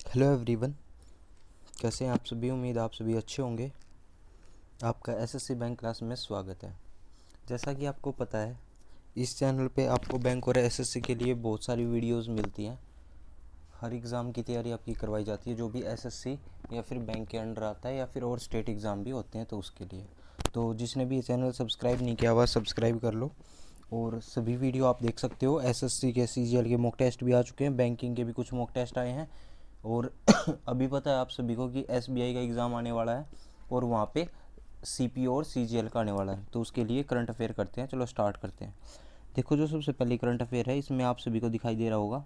Hello everyone, कैसे हैं आप सभी। उम्मीद आप सभी अच्छे होंगे। आपका एसएससी बैंक क्लास में स्वागत है। जैसा कि आपको पता है, इस चैनल पे आपको बैंक और एसएससी के लिए बहुत सारी वीडियोस मिलती हैं। हर एग्ज़ाम की तैयारी आपकी करवाई जाती है, जो भी एसएससी या फिर बैंक के अंडर आता है या फिर और स्टेट एग्ज़ाम भी होते हैं तो उसके लिए। तो जिसने भी ये चैनल सब्सक्राइब नहीं किया हुआ सब्सक्राइब कर लो और सभी वीडियो आप देख सकते हो। एसएससी के सीजीएल के मॉक टेस्ट भी आ चुके हैं, बैंकिंग के भी कुछ मॉक टेस्ट आए हैं और अभी पता है आप सभी को कि एसबीआई का एग्ज़ाम आने वाला है और वहाँ पे सीपीओ और सीजीएल का आने वाला है। तो उसके लिए करंट अफेयर करते हैं। चलो स्टार्ट करते हैं। देखो, जो सबसे पहले करंट अफेयर है इसमें आप सभी को दिखाई दे रहा होगा,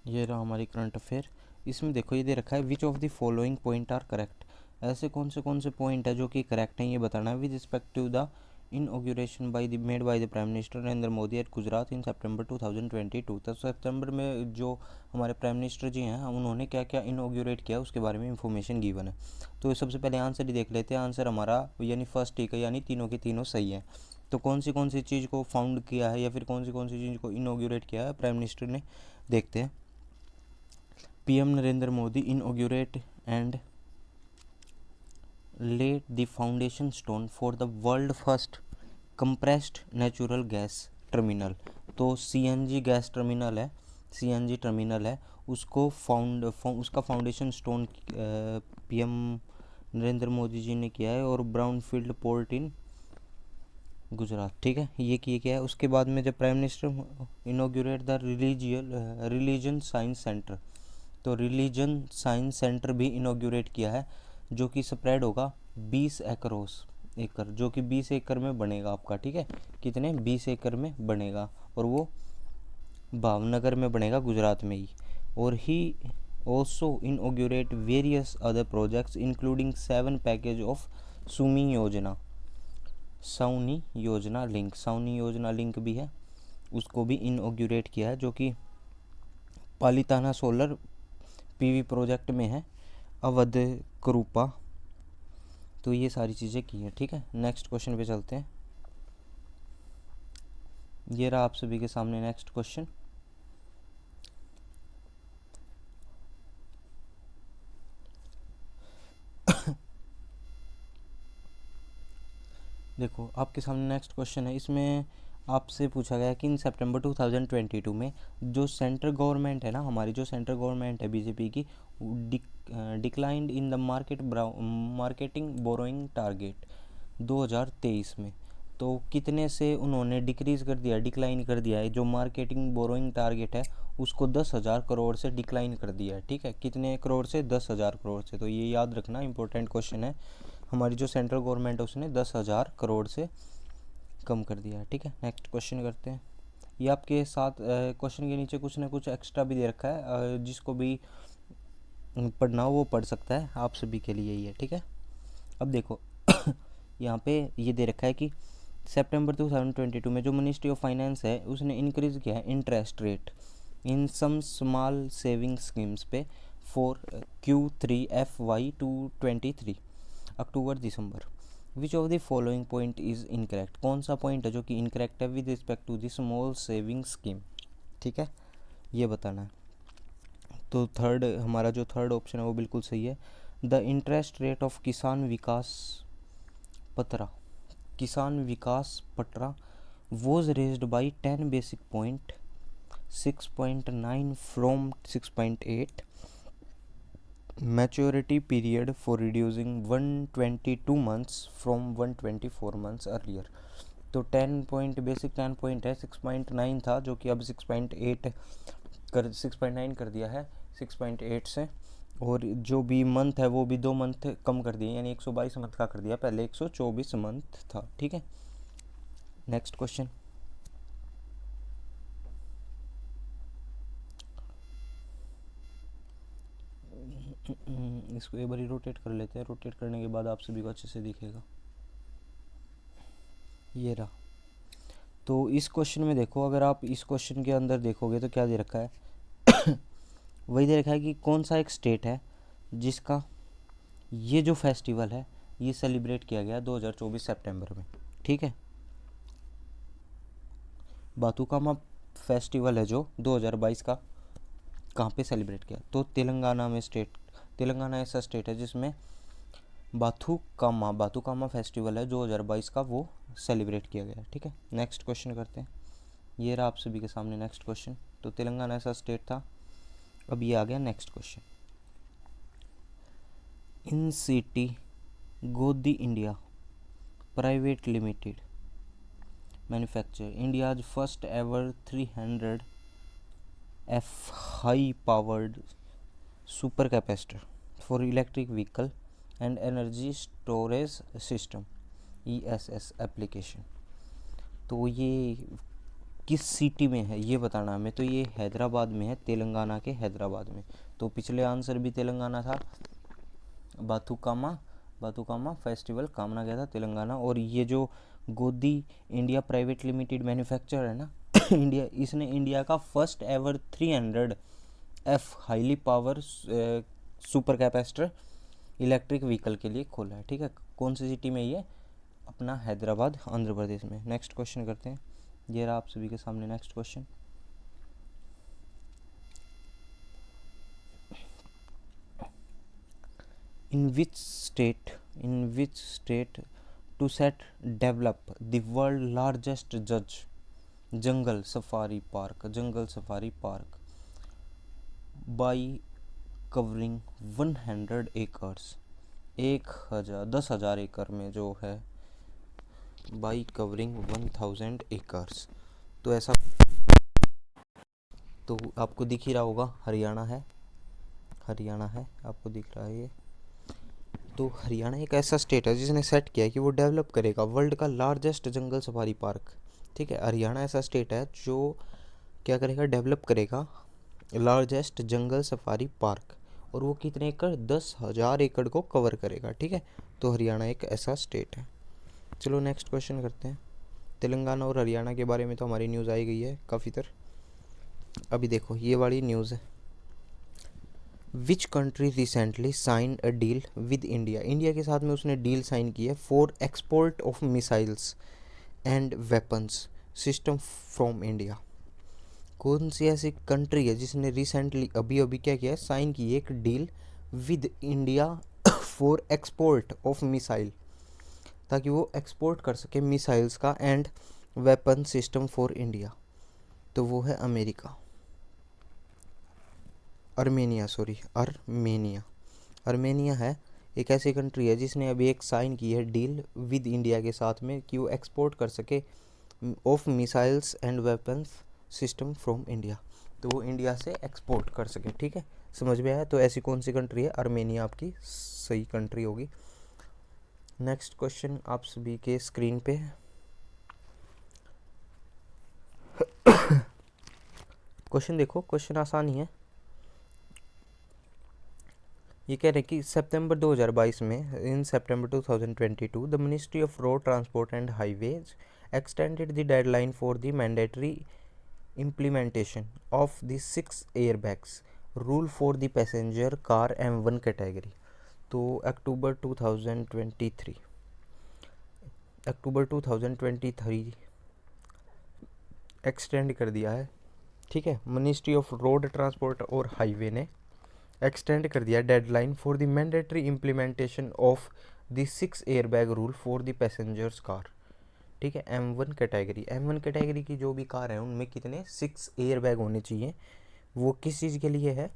ये रहा हमारी करंट अफेयर। इसमें देखो ये दे रखा है, which of the following point are correct. ऐसे कौन से पॉइंट है जो कि करेक्ट हैं ये बताना है। With respect to the inauguration by the made by the prime minister Narendra Modi at Gujarat in September 2022। तो सितंबर में जो हमारे प्राइम मिनिस्टर जी हैं उन्होंने क्या क्या इनऑग्यूरेट किया उसके बारे में इंफॉर्मेशन गिवन है। तो सबसे पहले आंसर ही देख लेते हैं। आंसर हमारा यानी फर्स्ट ठीक है, यानी तीनों के तीनों सही है। तो कौन सी चीज़ को फाउंड किया है या फिर कौन सी चीज़ को इनऑग्यूरेट किया है प्राइम मिनिस्टर ने, देखते हैं। PM Narendra Modi inaugurate and laid the foundation stone for the world first compressed natural gas terminal। तो CNG गैस टर्मिनल है, CNG टर्मिनल है, उसको उसका foundation stone PM Narendra Modi ji ने किया है और ब्राउनफील्ड पोर्ट इन गुजरात। ठीक है, ये किया है। उसके बाद में जब prime minister इनोग्रेट the religion science centre, तो रिलीजन साइंस सेंटर भी इनोग्रेट किया है, जो कि स्प्रेड होगा 20 एकड़, जो कि 20 एकड़ में बनेगा आपका। ठीक है, कितने 20 एकड़ में बनेगा और वो भावनगर में बनेगा, गुजरात में ही। और he also inaugurate various other projects including 7 package of सुमी योजना, साउनी योजना लिंक भी है, उसको भी इनोग्रेट किया है, जो कि पालिताना सोलर पीवी प्रोजेक्ट में है, अवध करूपा। तो ये सारी चीज़ें की हैं। ठीक है, नेक्स्ट क्वेश्चन पे चलते हैं। ये रहा आप सभी के सामने नेक्स्ट क्वेश्चन। देखो आपके सामने नेक्स्ट क्वेश्चन है। इसमें आपसे पूछा गया कि इन सितंबर 2022 में जो सेंट्रल गवर्नमेंट है ना, हमारी जो सेंट्रल गवर्नमेंट है बीजेपी की, declined in the marketing borrowing target 2023 में। तो कितने से उन्होंने डिक्रीज़ कर दिया, डिक्लाइन कर दिया है। जो मार्केटिंग बोरोइंग टारगेट है उसको 10,000 करोड़ से डिक्लाइन कर दिया है। ठीक है, कितने करोड़ से, 10,000 करोड़ से। तो ये याद रखना, इंपॉर्टेंट क्वेश्चन है। हमारी जो सेंट्रल गवर्नमेंट है उसने 10,000 करोड़ से कम कर दिया है। ठीक है, नेक्स्ट क्वेश्चन करते हैं। ये आपके साथ क्वेश्चन के नीचे कुछ ना कुछ एक्स्ट्रा भी दे रखा है, जिसको भी पढ़ना हो वो पढ़ सकता है, आप सभी के लिए ही है। ठीक है, अब देखो यहाँ पे ये दे रखा है कि सितंबर 2022 में जो मिनिस्ट्री ऑफ फाइनेंस है उसने इंक्रीज़ किया है interest rate in some small saving schemes पे for Q3 FY 2023 October December. Which of the following point is incorrect. कौन सा पॉइंट है जो कि इनकरेक्ट है with respect to the small saving scheme. ठीक है, ये बताना है। तो हमारा जो थर्ड ऑप्शन है वो बिल्कुल सही है। द इंटरेस्ट रेट ऑफ पत्रा किसान विकास पत्रा was raised by 10 basic point 6.9 from 6.8। maturity period for reducing 122 months from 124 months earlier। तो 10 पॉइंट बेसिक 10 पॉइंट है, 6.9 था जो कि अब 6.9 कर दिया है 6.8 से। और जो भी मंथ है वो भी 2 मंथ कम कर दिए, यानी 122 मंथ का कर दिया, पहले 124 मंथ था। ठीक है, नेक्स्ट क्वेश्चन। इसको एक बार रोटेट कर लेते हैं, रोटेट करने के बाद आप सभी को अच्छे से दिखेगा। ये रहा। तो इस क्वेश्चन में देखो, अगर आप इस क्वेश्चन के अंदर देखोगे तो क्या दे रखा है वही दे रखा है कि कौन सा एक स्टेट है जिसका ये जो फेस्टिवल है ये सेलिब्रेट किया गया 2024 सितंबर में, ठीक है। बाथुकामा फेस्टिवल है जो 2022 का कहाँ पे सेलिब्रेट किया, तो तेलंगाना में स्टेट, तेलंगाना ऐसा स्टेट है जिसमें बाथुकामा फेस्टिवल है 2022 का, वो सेलिब्रेट किया गया है, ठीक है। नेक्स्ट क्वेश्चन करते हैं, ये रहा आप सभी के सामने नेक्स्ट क्वेश्चन। तो तेलंगाना ऐसा स्टेट था। अब ये आ गया नेक्स्ट क्वेश्चन। इन सिटी गोदी India private limited manufacture India's first ever 300 F high powered super capacitor for electric vehicle and energy storage system ESS application। तो ये किस सिटी में है ये बताना हमें। तो ये हैदराबाद में है, तेलंगाना के हैदराबाद में। तो पिछले आंसर भी तेलंगाना था, बाथुकामा फेस्टिवल कामना गया था तेलंगाना। और ये जो गोदी इंडिया प्राइवेट लिमिटेड मैन्युफैक्चर है ना इंडिया, इसने इंडिया का first ever 300 F highly power super capacitor electric vehicle के लिए खोला है, ठीक है। कौन सी सिटी में ये, अपना हैदराबाद आंध्र प्रदेश में। नेक्स्ट क्वेश्चन करते हैं, ये रहा आप सभी के सामने next question. In which state to set develop the world largest jungle safari park by covering 100 acres 10,000 एकड़ में जो है, by covering 1000 acres। तो ऐसा, तो आपको दिख ही रहा होगा, हरियाणा है आपको दिख रहा है ये। तो हरियाणा एक ऐसा स्टेट है जिसने सेट किया है कि वो डेवलप करेगा वर्ल्ड का लार्जेस्ट जंगल सफारी पार्क, ठीक है। हरियाणा ऐसा स्टेट है जो क्या करेगा, डेवलप करेगा लार्जेस्ट जंगल सफारी पार्क, और वो कितने एकड़, 10,000 एकड़ को कवर करेगा, ठीक है। तो हरियाणा एक ऐसा स्टेट है। चलो नेक्स्ट क्वेश्चन करते हैं। तेलंगाना और हरियाणा के बारे में तो हमारी न्यूज़ आई गई है काफ़ी तर। अभी देखो ये वाली न्यूज़ है, which country recently sign a deal with India, India के साथ में उसने डील साइन की है for export of missiles and weapons system from India. कौन सी ऐसी कंट्री है जिसने रिसेंटली अभी क्या किया है, साइन की एक deal with India for export of missile, ताकि वो एक्सपोर्ट कर सके मिसाइल्स का and weapon system for India. तो वो है अर्मेनिया है, एक ऐसी कंट्री है जिसने अभी एक साइन की है डील विद इंडिया के साथ में कि वो एक्सपोर्ट कर सके of missiles and weapons system from India, तो वो इंडिया से एक्सपोर्ट कर सके, ठीक है। समझ में आया। तो ऐसी कौन सी कंट्री है, अर्मेनिया आपकी सही कंट्री होगी। नेक्स्ट क्वेश्चन आप सभी के स्क्रीन पे है। क्वेश्चन देखो, क्वेश्चन आसान ही है। ये कह रहे हैं कि सितंबर 2022 में, इन September 2022 the ministry of road transport and highways extended the deadline for the mandatory implementation of the 6 airbags rule for the passenger car M1 category। तो अक्टूबर 2023 एक्सटेंड कर दिया है, ठीक है। मिनिस्ट्री ऑफ रोड ट्रांसपोर्ट और हाईवे ने extend कर दिया deadline for the mandatory implementation of the 6 airbag rule for the passengers car, ठीक है। M1 कैटेगरी की जो भी कार है उनमें कितने 6 एयरबैग होने चाहिए। वो किस चीज़ के लिए है,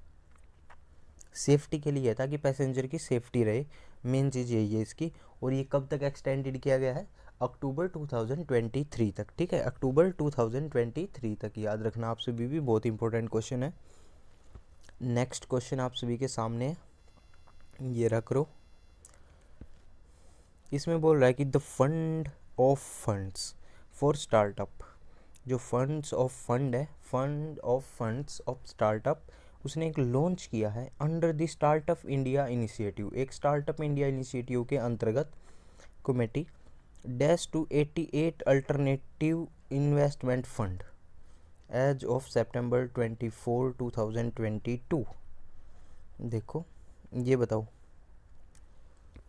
सेफ्टी के लिए है, ताकि पैसेंजर की सेफ्टी रहे, मेन चीज़ यही है इसकी। और ये कब तक एक्सटेंडेड किया गया है, अक्टूबर 2023 तक, ठीक है। अक्टूबर 2023 तक, याद रखना आप सभी भी, बहुत इंपॉर्टेंट क्वेश्चन है। नेक्स्ट क्वेश्चन आप सभी के सामने है, ये रख लो। इसमें बोल रहा है कि the fund of funds for startup, जो fund of funds of startup उसने एक लॉन्च किया है under the startup India initiative, एक स्टार्टअप इंडिया इनिशिएटिव के अंतर्गत committee dash two 88 alternative investment fund as of September 24, 2022। देखो ये बताओ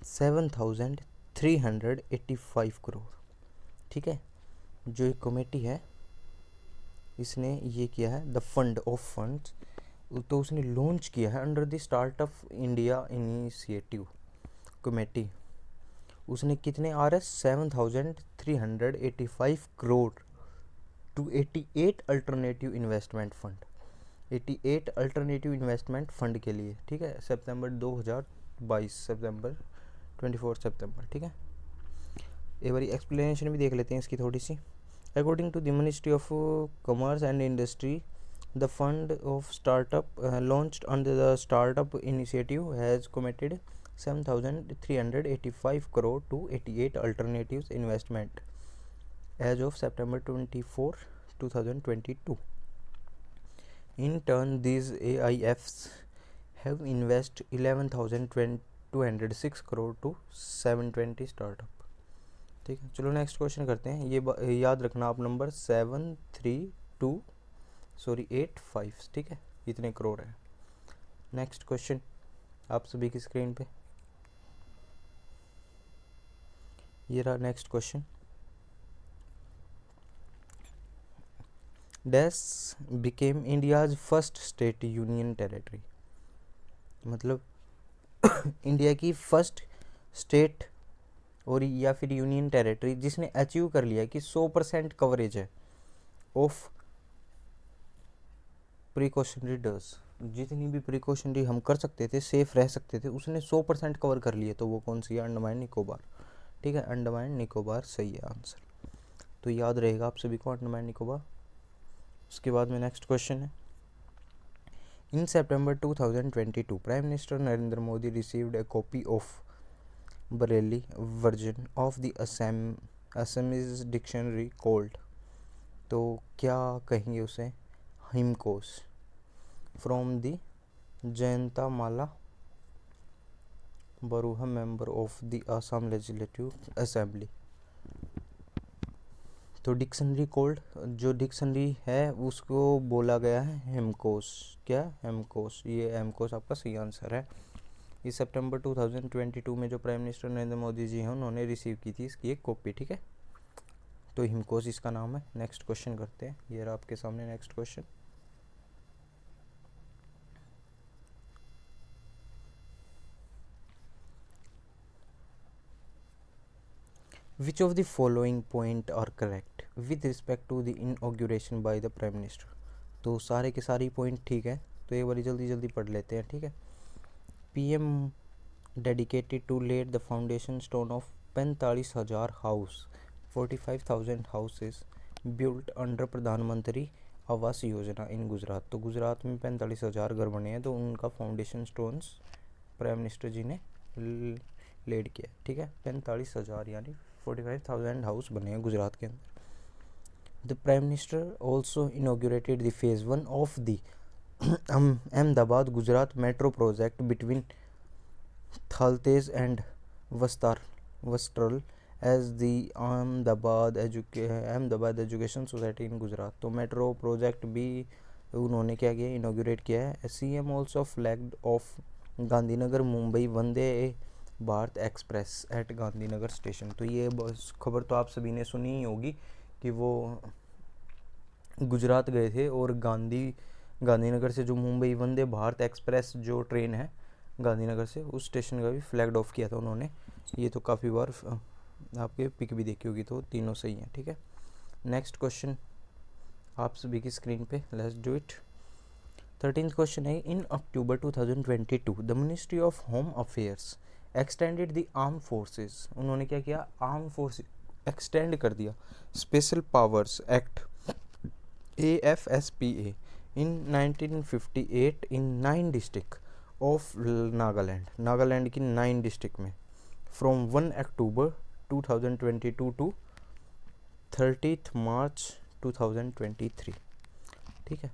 7,385 करोड़। ठीक है, जो एक कमेटी है इसने ये किया है, द फंड ऑफ फंड्स, तो उसने लॉन्च किया है under the startup India initiative committee. उसने कितने RS 7,385 crore to 88 alternative investment fund, 88 alternative investment fund के लिए। ठीक है, सितंबर 2022, सितंबर 24 सितंबर। ठीक है, एक बार एक्सप्लेनेशन भी देख लेते हैं इसकी थोड़ी सी। According to the ministry of commerce and industry, the fund of startup launched under the startup initiative has committed 7,385 crore to 88 alternatives investment as of September 24, 2022. In turn, these AIFs have invested 11,206 crore to 720 startup. ठीक है, चलो next question करते हैं। ये याद रखना आप, number 85, ठीक है, इतने करोड़ है। नेक्स्ट क्वेश्चन आप सभी की स्क्रीन पे ये रहा। Next question, dash became India's first state union territory, मतलब इंडिया की फर्स्ट स्टेट और या फिर यूनियन टेरिटरी जिसने अचीव कर लिया कि 100% कवरेज है ऑफ प्रिकॉशनरी डोज। जितनी भी प्रिकॉशनरी हम कर सकते थे, सेफ रह सकते थे, उसने 100% कवर कर लिए। तो वो कौन सी है? अंडमान निकोबार। ठीक है, अंडमान निकोबार सही है आंसर, तो याद रहेगा आप सभी को अंडमान निकोबार। उसके बाद में नेक्स्ट क्वेश्चन है, in September 2022 prime minister Narendra Modi received a copy of braille version of the Assamese dictionary called, तो क्या कहेंगे उसे? Hemkosh from the Jayanta Mala Baruah member of the Assam legislative assembly. तो डिक्शनरी कोल्ड, जो डिक्शनरी है उसको बोला गया है हेमकोश। क्या? हेमकोश। ये हेमकोश आपका सही आंसर है। इस सितंबर 2022 में जो प्राइम मिनिस्टर नरेंद्र मोदी जी हैं उन्होंने रिसीव की थी इसकी एक कॉपी। ठीक है, तो हिमकोश इसका नाम है। नेक्स्ट क्वेश्चन करते हैं, ये रहा आपके सामने next question. Which of the following point are correct with respect to the inauguration by the Prime Minister? तो सारे के सारे पॉइंट ठीक है, तो एक बार जल्दी जल्दी पढ़ लेते हैं। ठीक है, PM dedicated to laid the foundation stone of 45,000 house, 45,000 houses built under प्रधानमंत्री आवास योजना इन गुजरात। तो गुजरात में 45,000 घर बने हैं, तो उनका फाउंडेशन स्टोन्स प्राइम मिनिस्टर जी ने लेड किया। ठीक है, 45,000 यानी 45,000 हाउस बने हैं गुजरात के अंदर। The prime minister also inaugurated the phase 1 of the Ahmedabad Gujarat metro project between Thaltej and Vastral as the Ahmedabad education society in Gujarat. तो मेट्रो प्रोजेक्ट भी उन्होंने क्या किया? इनॉग्रेट किया है। CM also flagged off Gandhinagar Mumbai Vande Bharat express at Gandhinagar station. तो ये खबर तो आप सभी ने सुनी ही होगी कि वो गुजरात गए थे और गांधीनगर से जो मुंबई वंदे भारत एक्सप्रेस जो ट्रेन है गांधीनगर से, उस स्टेशन का भी फ्लैग ऑफ किया था उन्होंने। ये तो काफ़ी बार आपके पिक भी देखी होगी, तो तीनों सही हैं। ठीक है, नेक्स्ट क्वेश्चन आप सभी की स्क्रीन पे, let's do it. 13th question है, इन October 2022 the ministry of home affairs extended the arm forces. उन्होंने क्या किया? आर्म फोर्स एक्सटेंड कर दिया special powers act AFSPA in 1958 in 9 district of Nagaland की 9 डिस्ट्रिक्ट में फ्रॉम 1 अक्टूबर 2022 टू 30 मार्च 2023। ठीक है,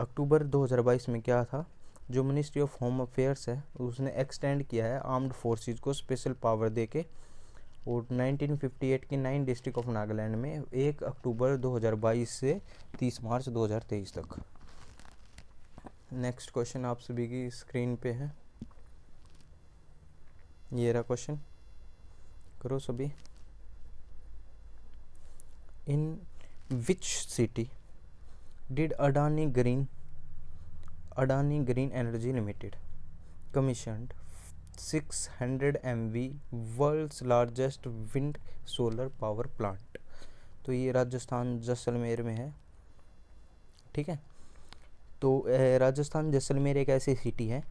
अक्टूबर 2022 में क्या था? जो मिनिस्ट्री ऑफ होम अफेयर्स है उसने एक्सटेंड किया है आर्म्ड फोर्सेस को स्पेशल पावर देके, और 1958 की 9 डिस्ट्रिक्ट ऑफ नागालैंड में 1 अक्टूबर 2022 से 30 मार्च 2023 तक। नेक्स्ट क्वेश्चन आप सभी की स्क्रीन पे है, ये रहा क्वेश्चन, करो सभी। In which city did Adani Green Energy Limited commissioned 600 MV world's largest wind solar power plant? तो ये राजस्थान जैसलमेर में है, ठीक है। तो राजस्थान जैसलमेर एक ऐसी सिटी है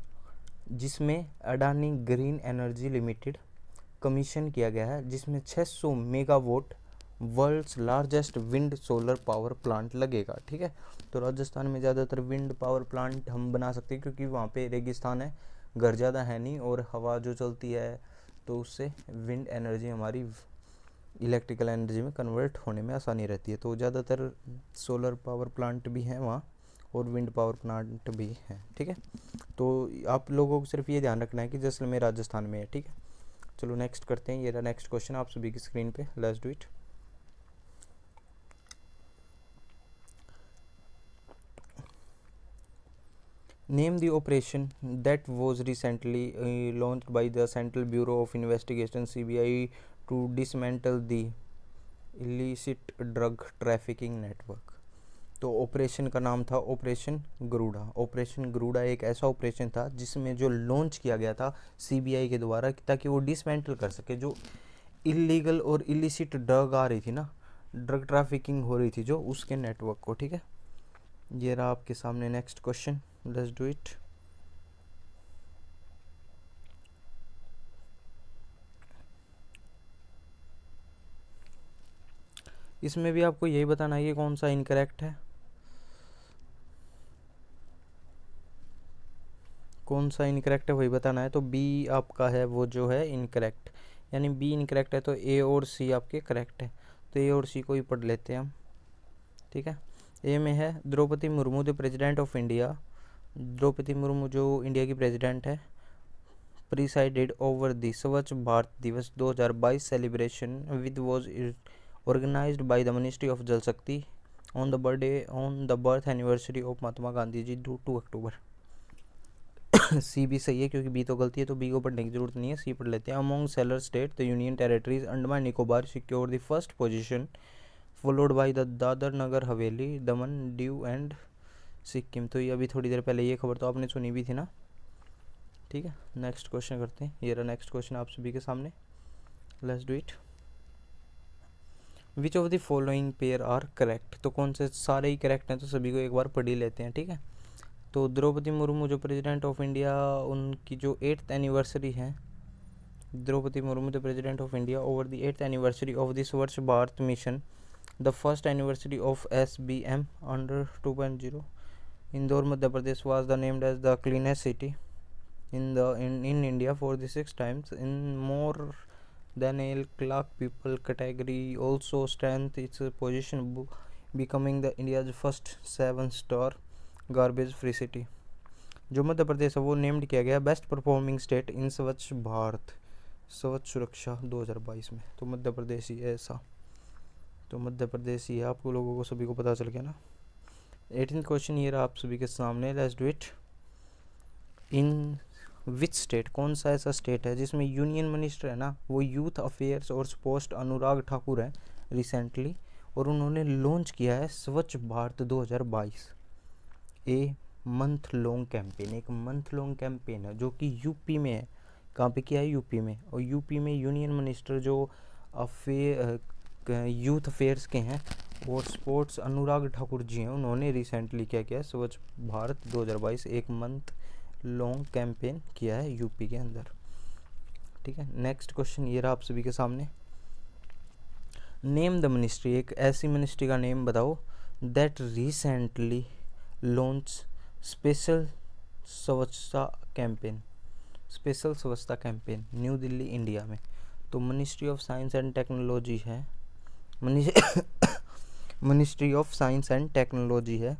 जिसमें Adani Green Energy Limited commission किया गया है, जिसमें 600 megawatt world's largest wind solar power plant लगेगा, ठीक है। तो राजस्थान में ज़्यादातर विंड पावर प्लांट हम बना सकते हैं क्योंकि वहाँ पे रेगिस्तान है, घर ज़्यादा है नहीं, और हवा जो चलती है तो उससे विंड एनर्जी हमारी इलेक्ट्रिकल एनर्जी में कन्वर्ट होने में आसानी रहती है। तो ज़्यादातर सोलर पावर प्लांट भी हैं वहाँ और विंड पावर प्लांट भी हैं, ठीक है। तो आप लोगों को सिर्फ ये ध्यान रखना है कि जैसलमेर राजस्थान में है, ठीक है। चलो नेक्स्ट करते हैं। ये रहा नेक्स्ट क्वेश्चन आप सभी की स्क्रीन पे, let's do it. Name the operation that was recently launched by the Central Bureau of Investigation CBI to dismantle the illicit drug trafficking network. तो ऑपरेशन का नाम था ऑपरेशन गरुड़ा। ऑपरेशन गरुड़ा एक ऐसा ऑपरेशन था जिसमें जो लॉन्च किया गया था CBI के द्वारा, ताकि वो डिसमेंटल कर सके जो इलीगल और इलिसिट ड्रग आ रही थी ना, ड्रग ट्रैफिकिंग हो रही थी जो, उसके नेटवर्क को, ठीक है। ये रहा आपके सामने next question, let's do it. इसमें भी आपको यही बताना है कि कौन सा इनकरेक्ट है, कौन सा इनकरेक्ट है वही बताना है। तो बी आपका है वो जो है इनकरेक्ट, यानी बी इनकरेक्ट है, तो ए और सी आपके करेक्ट है। तो ए और सी को ही पढ़ लेते हैं हम, ठीक है। ए में है Draupadi Murmu the president of India. Droupadi Murmu जो इंडिया की प्रेसिडेंट है, presided over the Swachh Bharat Diwas 2022 celebration with was organised by the ministry of Jal Shakti on the birth anniversary of Mahatma Gandhi ji 2 October. C भी सही है क्योंकि बी तो गलती है, तो बी को पढ़ने की जरूरत नहीं है, सी पढ़ लेते हैं। Among seller state the union territories Andaman Nicobar secure the first position followed by the Dadra Nagar Haveli Daman Diu and Sikkim. तो ये अभी थोड़ी देर पहले ये खबर तो आपने सुनी भी थी ना, ठीक है। नेक्स्ट क्वेश्चन करते हैं। ये रहा नेक्स्ट क्वेश्चन आप सभी के सामने, let's do it. Which of the following pair are correct? तो कौन से सारे ही करेक्ट हैं, तो सभी को एक बार पढ़ ही लेते हैं, ठीक है। तो द्रौपदी मुर्मू जो प्रेसिडेंट ऑफ इंडिया, उनकी जो 8th एनिवर्सरी है, Draupadi Murmu the president of India over the 8th anniversary of the Swachh Bharat mission, the first anniversary of SBM under 2.0 Indore Madhya Pradesh was the named as the cleanest city in India for the 6th times in more than a lakh people category, also strengthened its position becoming the India's first 7-star garbage free city। जो मध्य प्रदेश है वो named किया गया best performing state in स्वच्छ भारत स्वच्छ सुरक्षा 2022 में। तो मध्य प्रदेश ही है ऐसा, तो मध्य प्रदेश ही है, आपको लोगों को सभी को पता चल गया ना। 18th क्वेश्चन ये रहा आप सभी के सामने, let's do it. In which state, कौन सा ऐसा स्टेट है जिसमें यूनियन मिनिस्टर है ना वो यूथ अफेयर्स और स्पोर्ट्स अनुराग ठाकुर है रिसेंटली, और उन्होंने लॉन्च किया है स्वच्छ भारत 2022 ए मंथ लॉन्ग कैंपेन। एक मंथ लॉन्ग कैंपेन है जो कि यूपी में है। कहाँ पे किया है? यूपी में। और यूपी में यूनियन मिनिस्टर जो यूथ अफेयर्स के हैं और स्पोर्ट्स अनुराग ठाकुर जी हैं, उन्होंने रिसेंटली क्या किया है, स्वच्छ भारत 2022 एक मंथ लॉन्ग कैंपेन किया है यूपी के अंदर, ठीक है। नेक्स्ट क्वेश्चन ये रहा आप सभी के सामने। नेम द मिनिस्ट्री, एक ऐसी मिनिस्ट्री का नेम बताओ that recently launch special Swachhata campaign, special Swachhata campaign New Delhi India में। तो ministry of science and technology है, ministry of science and technology है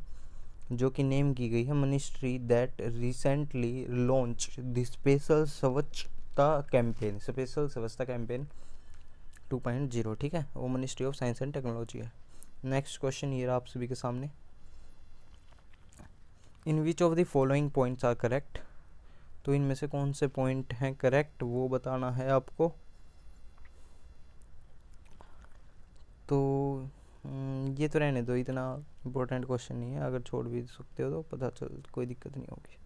जो कि नेम की गई है ministry that recently launch the special Swachhata campaign, special Swachhata campaign 2.0, ठीक है। वो ministry of science and technology है। नेक्स्ट क्वेश्चन ये रहा आप सभी के सामने। In which of the following points are correct? तो इनमें से कौन से पॉइंट हैं करेक्ट वो बताना है आपको। तो ये तो रहने दो, इतना इम्पोर्टेंट क्वेश्चन नहीं है, अगर छोड़ भी सकते हो तो पता चल, कोई दिक्कत नहीं होगी।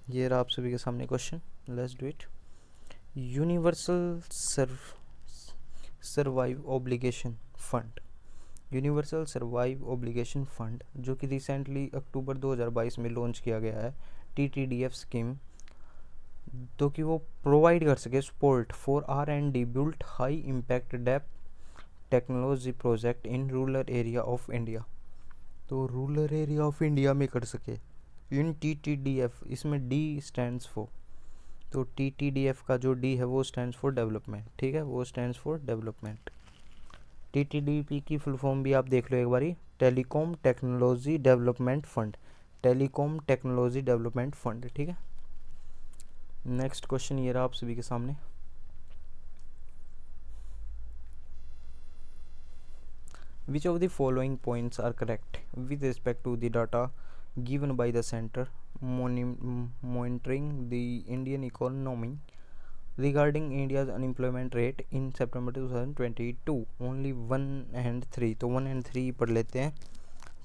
ये रहा आप सभी के सामने question, let's do it. Universal survive obligation fund, universal survive obligation fund जो कि रिसेंटली अक्टूबर 2022 में लॉन्च किया गया है, TTDF स्कीम, तो कि वो प्रोवाइड कर सके support for R&D built high impact depth technology project in rural area of India. तो रूरल एरिया ऑफ इंडिया में कर सके इन TTDF, इसमें D स्टैंड्स फॉर, तो TTDF का जो D है वो स्टैंड्स फॉर डेवलपमेंट, ठीक है, वो स्टैंड्स फॉर डेवलपमेंट। TTDP की फुल फॉर्म भी आप देख लो एक बारी, telecom technology development fund, telecom technology development fund, ठीक है। नेक्स्ट क्वेश्चन ये रहा आप सभी के सामने। Which of the following points are correct with respect to the data given by the center monitoring the Indian economy regarding India's unemployment rate in September 2022? Only 1 and 3, तो 1 and 3 पढ़ लेते हैं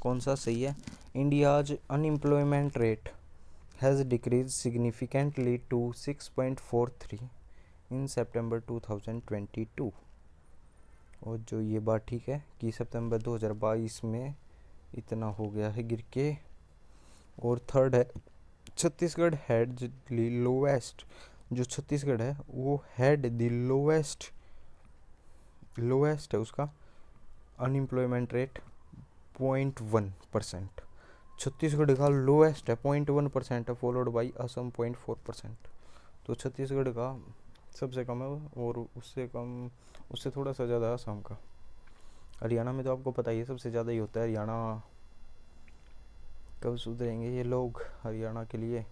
कौन सा सही है। India's unemployment rate has decreased significantly to 6.43 in September 2022, और जो ये बात ठीक है कि सितंबर 2022 में इतना हो गया है गिर के। और थर्ड है छत्तीसगढ़ हैड द लोवेस्ट, जो छत्तीसगढ़ है वो हैड द लोवेस्ट है उसका अनएम्प्लॉयमेंट रेट 0.1%, छत्तीसगढ़ का लोवेस्ट है 0.1% है, फॉलोड बाई असम 0.4%। तो छत्तीसगढ़ का सबसे कम है और उससे कम, उससे थोड़ा सा ज़्यादा असम का। हरियाणा में तो आपको पता ही है सबसे ज़्यादा ही होता है। हरियाणा कब सुधरेंगे ये लोग हरियाणा के लिए।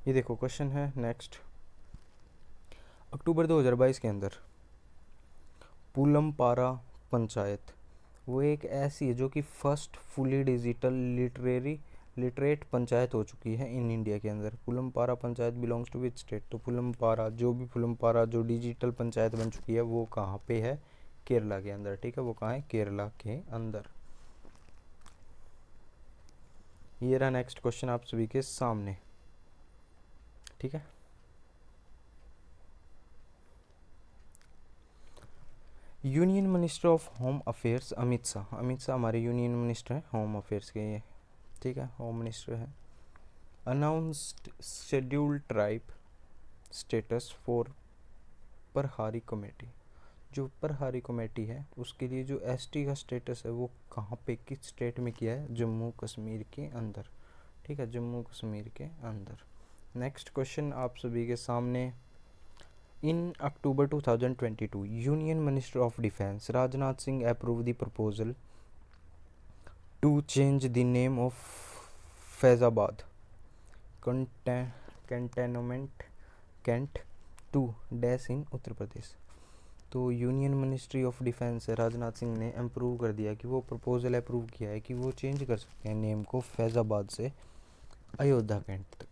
ये देखो क्वेश्चन है नेक्स्ट, अक्टूबर 2022 के अंदर पुलमपारा पंचायत वो एक ऐसी है जो कि first fully digital literate panchayat हो चुकी है इन इंडिया के अंदर। Pulampara panchayat belongs to which state? तो पुलमपारा जो डिजिटल पंचायत बन चुकी है वो कहाँ पे है? केरला के अंदर, ठीक है, वो कहाँ है? केरला के अंदर। ये रहा नेक्स्ट क्वेश्चन आप सभी के सामने, ठीक है। Union minister of home affairs Amit Shah हमारे यूनियन मिनिस्टर हैं होम अफेयर्स के, ये ठीक है, होम मिनिस्टर है। Announced scheduled tribe status for Prahari committee, जो प्रहारी कमेटी है उसके लिए जो ST का स्टेटस है वो कहाँ पे, किस स्टेट में किया है? जम्मू कश्मीर के अंदर, ठीक है, जम्मू कश्मीर के अंदर। नेक्स्ट क्वेश्चन आप सभी के सामने, in October 2022 union minister of defence Rajnath Singh approve the proposal to change the name of Faizabad cantonment cant to dash in Uttar Pradesh. तो union ministry of defence Rajnath Singh ने अप्रूव कर दिया कि वो प्रपोजल अप्रूव किया है कि वो चेंज कर सकते हैं नेम को फैज़ाबाद से अयोध्या कैंट तक,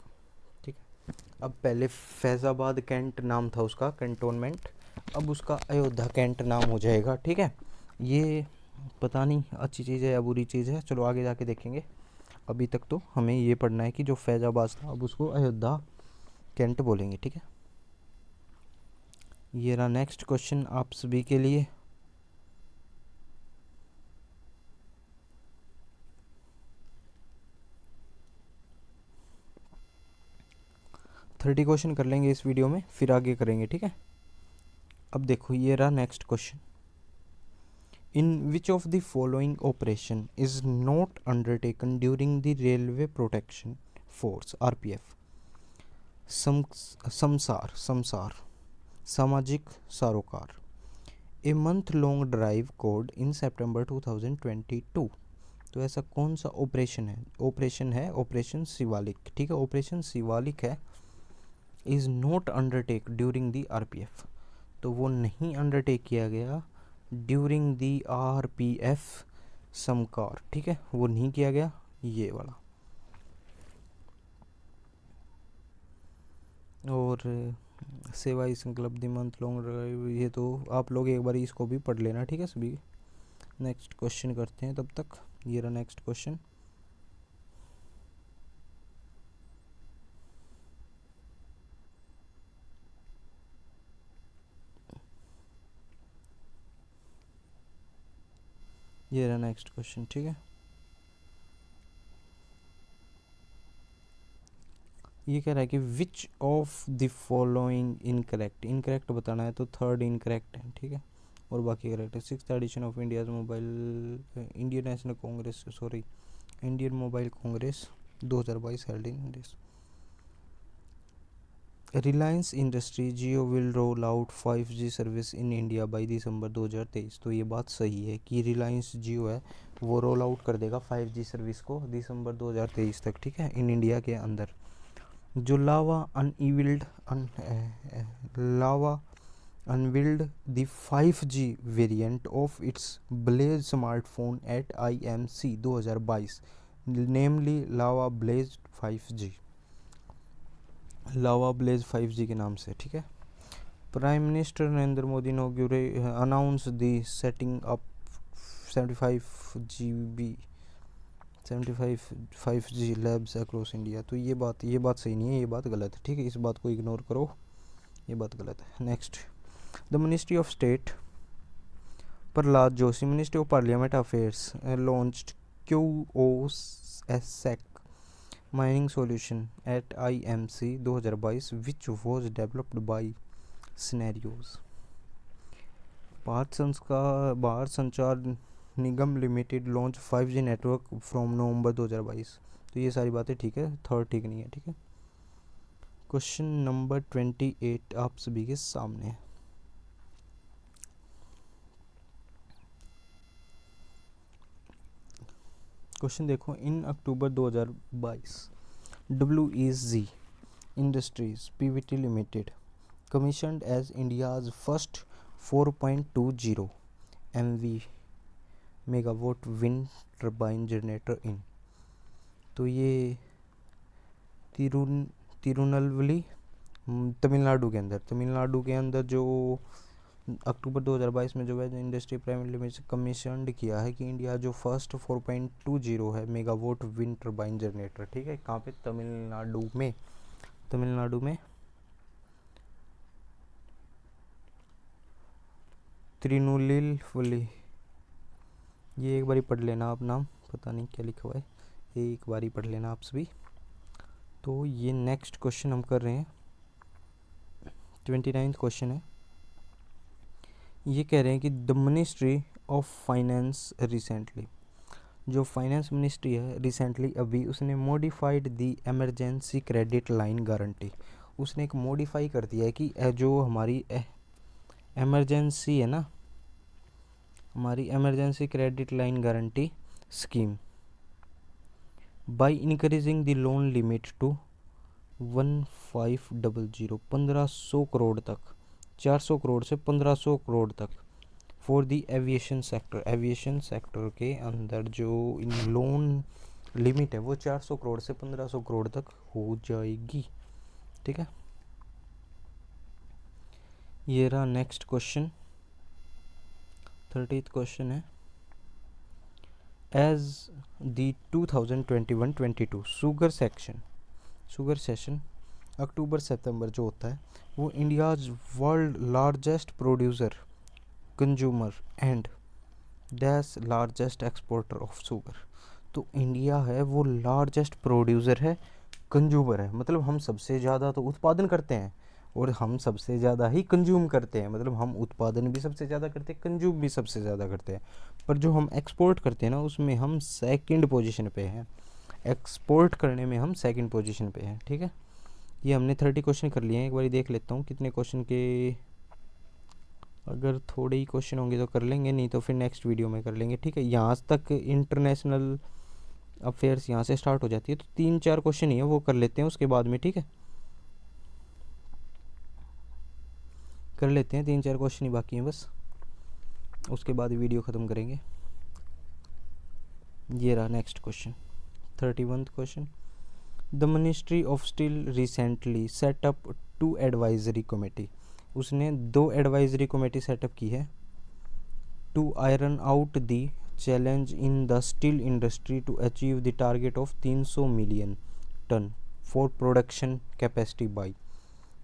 ठीक है। अब पहले फैज़ाबाद कैंट नाम था उसका कैंटोनमेंट, अब उसका अयोध्या कैंट नाम हो जाएगा, ठीक है। ये पता नहीं अच्छी चीज़ है या बुरी चीज़ है, चलो आगे जाके देखेंगे। अभी तक तो हमें ये पढ़ना है कि जो फैज़ाबाद था अब उसको अयोध्या कैंट बोलेंगे, ठीक है। ये रहा नेक्स्ट क्वेश्चन आप सभी के लिए, थर्टी क्वेश्चन कर लेंगे इस वीडियो में, फिर आगे करेंगे, ठीक है। अब देखो ये रहा next question, in which of the following operation is not undertaken during the railway protection force RPF? समसार सामाजिक सरोकार, a month long drive called in September 2022। तो ऐसा कौन सा ऑपरेशन है? ऑपरेशन शिवालिक, ठीक है, ऑपरेशन शिवालिक है। Is not undertake during the RPF, तो वो नहीं अंडरटेक किया गया ड्यूरिंग दी RPF समकार, ठीक है, वो नहीं किया गया ये वाला। और सेवाई संकल्प दी मंथ लॉन्ग ड्राइव, ये तो आप लोग एक बार इसको भी पढ़ लेना, ठीक है सभी। नेक्स्ट क्वेश्चन करते हैं तब तक। ये रहा नेक्स्ट क्वेश्चन। ये रहा नेक्स्ट क्वेश्चन, ठीक है। ये कह रहा है कि विच of the following incorrect, incorrect बताना है तो थर्ड इनकरेक्ट है, ठीक है, और बाकी करेक्ट है। 6th edition of India mobile Indian national congress, sorry Indian mobile congress 2022 held in this. Reliance industry Jio will roll out 5G service in India by December 2023। तो ये बात सही है कि रिलायंस जियो है वो रोल आउट कर देगा 5G सर्विस को दिसंबर 2023 तक, ठीक है, इन इंडिया के अंदर। जो लावा unveiled the 5G variant of its Blaze smartphone at IMC 2022, namely Lava Blaze 5G, lava Blaze 5G के नाम से, ठीक है। प्राइम मिनिस्टर नरेंद्र मोदी ने announce the setting up 75 5G labs across India. तो ये बात सही नहीं है, ये बात गलत है, ठीक है, इस बात को इग्नोर करो, ये बात गलत है। Next, the ministry of state Prahlad Joshi, ministry of parliament affairs launched QoSec mining solution at IMC 2022 which was developed by scenarios. Bharat Sanchar Nigam limited launch 5G network from November 2022। तो ये सारी बातें ठीक है, थर्ड ठीक नहीं है, ठीक है। क्वेश्चन नंबर 28 आप सभी के सामने है। क्वेश्चन देखो, इन October 2022 WEG Industries PVT Limited commissioned as India's first 4.20 MV megawatt wind turbine generator in। तो ये तिरुनलवली तमिलनाडु के अंदर जो अक्टूबर 2022 में जो वेज इंडस्ट्री प्राइवेट लिमिटेड कमीशनड किया है कि इंडिया जो फर्स्ट 4.20 है मेगावाट विंड टर्बाइन जनरेटर, ठीक है, कहाँ पे, तमिलनाडु में तिरुनेलवेली। ये एक बारी पढ़ लेना आप, नाम पता नहीं क्या लिखा हुआ है, एक बारी पढ़ लेना आप सभी। तो ये नेक्स्ट क्वेश्चन हम कर रहे हैं, 29th क्वेश्चन है। ये कह रहे हैं कि the ministry of finance recently, जो फाइनेंस मिनिस्ट्री है रिसेंटली अभी उसने मॉडिफाइड दी एमरजेंसी क्रेडिट लाइन गारंटी। उसने एक मॉडिफाई कर दिया है कि जो हमारी एमरजेंसी है ना, हमारी emergency credit line guarantee scheme, by increasing the loan limit to 1500 1500 crore तक, 400 करोड़ से 1500 करोड़ तक फॉर द एविएशन सेक्टर के अंदर जो लोन लिमिट है वो 400 करोड़ से 1500 करोड़ तक हो जाएगी, ठीक है। ये रहा नेक्स्ट क्वेश्चन, 30th क्वेश्चन है। एज द 2021-22 शुगर सेशन अक्टूबर सितंबर जो होता है वो India's world largest producer consumer and dash largest exporter of sugar. तो इंडिया है वो लार्जेस्ट प्रोड्यूसर है, कंज्यूमर है, मतलब हम सबसे ज़्यादा तो उत्पादन करते हैं और हम सबसे ज़्यादा ही कंज्यूम करते हैं, मतलब हम उत्पादन भी सबसे ज़्यादा करते हैं, कंज्यूम भी सबसे ज़्यादा करते हैं, पर जो हम एक्सपोर्ट करते हैं ना उसमें हम सेकंड पोजीशन पे हैं, एक्सपोर्ट करने में हम सेकंड पोजीशन पे हैं, ठीक है। ये हमने 30 क्वेश्चन कर लिए हैं, एक बार देख लेता हूँ कितने क्वेश्चन के, अगर थोड़े ही क्वेश्चन होंगे तो कर लेंगे, नहीं तो फिर नेक्स्ट वीडियो में कर लेंगे, ठीक है। यहाँ तक इंटरनेशनल अफेयर्स यहाँ से स्टार्ट हो जाती है, तो 3-4 क्वेश्चन ही है वो कर लेते हैं उसके बाद में, ठीक है, कर लेते हैं, 3-4 क्वेश्चन ही बाकी हैं बस, उसके बाद वीडियो ख़त्म करेंगे। ये रहा next question, 31st question. The ministry of steel recently set up 2 advisory committee, उसने 2 एडवाइजरी कमेटी सेटअप की है to iron out the challenge in the steel industry to achieve the target of 300 million ton for production capacity by.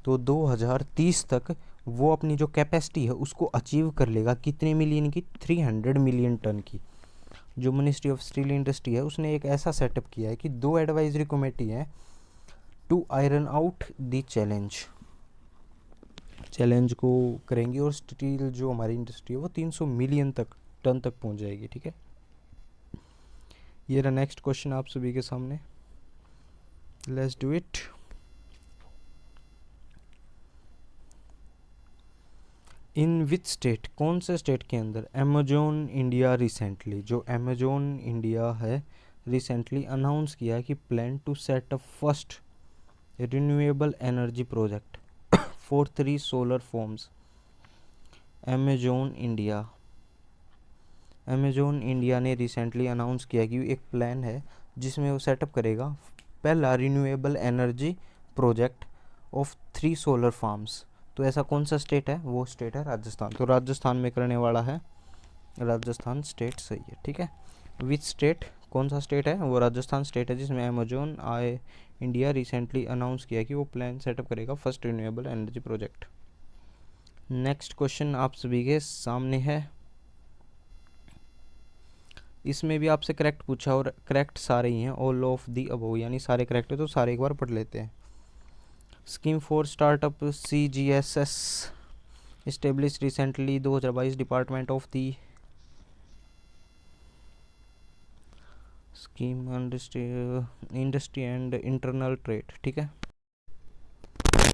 तो 2030 तक वो अपनी जो capacity है उसको अचीव कर लेगा, कितने मिलियन की, 300 मिलियन टन की। जो मिनिस्ट्री ऑफ स्टील इंडस्ट्री है उसने एक ऐसा सेटअप किया है कि 2 एडवाइजरी कमेटी है to iron out the challenge को करेंगी और स्टील जो हमारी इंडस्ट्री है वो 300 मिलियन टन तक पहुंच जाएगी। ठीक है, ये रहा नेक्स्ट क्वेश्चन आप सभी के सामने, let's do it. In which state, कौन से स्टेट के अंदर अमेजोन इंडिया रिसेंटली, जो अमेजोन इंडिया है रिसेंटली अनाउंस किया है कि plan to set up first renewable energy project for 3 solar farms. Amazon India ने रिसेंटली अनाउंस किया कि एक प्लान है जिसमें वो सेटअप करेगा पहला renewable energy project of 3 solar farms. तो ऐसा कौन सा स्टेट है, वो स्टेट है राजस्थान। तो राजस्थान में करने वाला है, राजस्थान स्टेट सही है। ठीक है, विच स्टेट, कौन सा स्टेट है, वो राजस्थान स्टेट है जिसमें अमेजोन इंडिया रिसेंटली अनाउंस किया कि वो प्लान सेटअप करेगा first renewable energy project. Next question आप सभी के सामने है, इसमें भी आपसे करेक्ट पूछा और करेक्ट सारे ही हैं, ऑल ऑफ दी अबव, यानी सारे करेक्ट है। तो सारे एक बार पढ़ लेते हैं। Scheme for startup CGSS established recently 2022 department of the scheme industry and internal trade. ठीक है,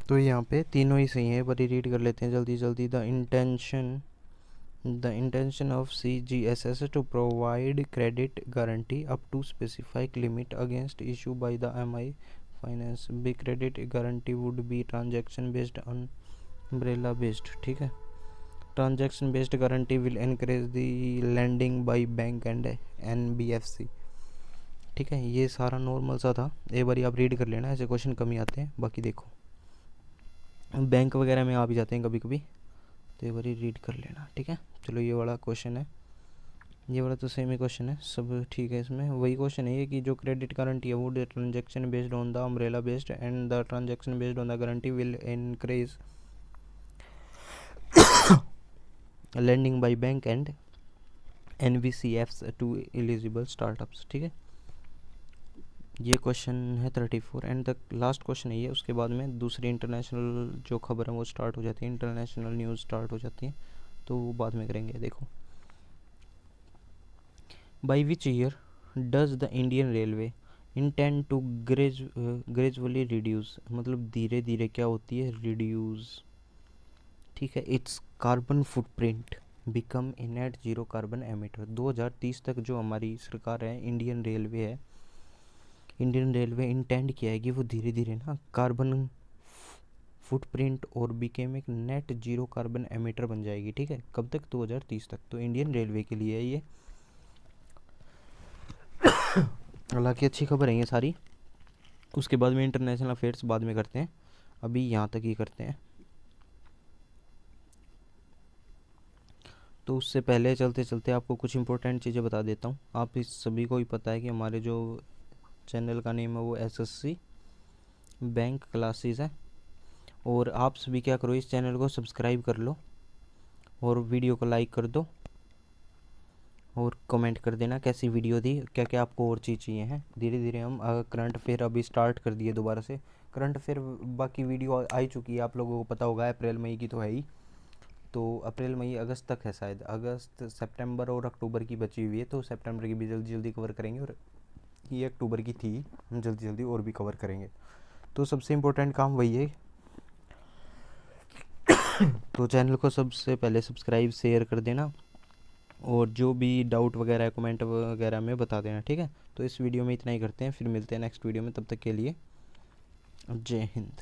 तो यहाँ पे तीनों ही सही है, बड़ी रीड कर लेते हैं जल्दी जल्दी। The intention of CGSS to provide credit guarantee up to specific limit against issue by the MI Finance. Big credit guarantee would be transaction based on umbrella based. ठीक है, transaction based guarantee will encourage the lending by bank and NBFC. ठीक है, ये सारा normal सा था, एक बार आप रीड कर लेना, ऐसे क्वेश्चन कम ही आते हैं। बाकी देखो बैंक वगैरह में आ भी जाते हैं कभी कभी, तो एक बार रीड कर लेना। ठीक है, चलो ये वाला क्वेश्चन है, ये वाला तो सेम ही क्वेश्चन है, सब ठीक है। इसमें वही क्वेश्चन है ये कि जो क्रेडिट गारंटी है वो transaction based on the umbrella based and the transaction based on the guarantee will increase lending by bank and NBCFs to eligible startups। ठीक है, ये क्वेश्चन है 34 एंड द लास्ट क्वेश्चन है ये। उसके बाद में दूसरी इंटरनेशनल जो खबर है वो स्टार्ट हो जाती है, इंटरनेशनल न्यूज़ स्टार्ट हो जाती है, तो वो बाद में करेंगे। देखो, by which year does the Indian railway intend to gradually reduce, मतलब धीरे धीरे क्या होती है, रिड्यूस। ठीक है, it's carbon footprint become a net zero carbon emitter. 2030 तक जो हमारी सरकार है, इंडियन रेलवे इंटेंड किया है कि वो धीरे धीरे ना कार्बन फुटप्रिंट और बिकेम एक नेट जीरो कार्बन एमिटर बन जाएगी। ठीक है, कब तक, 2030 तक। तो इंडियन रेलवे के लिए है ये, हालांकि अच्छी खबर है ये सारी। उसके बाद में इंटरनेशनल अफेयर्स बाद में करते हैं, अभी यहाँ तक ही करते हैं। तो उससे पहले चलते चलते आपको कुछ इंपॉर्टेंट चीज़ें बता देता हूँ। आप इस सभी को ही पता है कि हमारे जो चैनल का नेम है वो SSC बैंक क्लासेस है, और आप सभी क्या करो, इस चैनल को सब्सक्राइब कर लो और वीडियो को लाइक कर दो और कमेंट कर देना कैसी वीडियो थी, क्या क्या आपको और चीज़ चाहिए हैं। धीरे धीरे हम करंट अफेयर अभी स्टार्ट कर दिए दोबारा से। करंट अफेयर बाकी वीडियो आ चुकी है, आप लोगों को पता होगा, अप्रैल मई की तो है ही। तो अप्रैल मई अगस्त तक है शायद, अगस्त सितंबर और अक्टूबर की बची हुई है, तो सितंबर की भी जल्दी जल्दी कवर करेंगे, और ये अक्टूबर की थी, हम जल्दी जल्दी और भी कवर करेंगे। तो सबसे इम्पोर्टेंट काम वही है। तो चैनल को सबसे पहले सब्सक्राइब शेयर कर देना, और जो भी डाउट वगैरह है कमेंट वगैरह में बता देना। ठीक है, तो इस वीडियो में इतना ही करते हैं, फिर मिलते हैं नेक्स्ट वीडियो में, तब तक के लिए जय हिंद।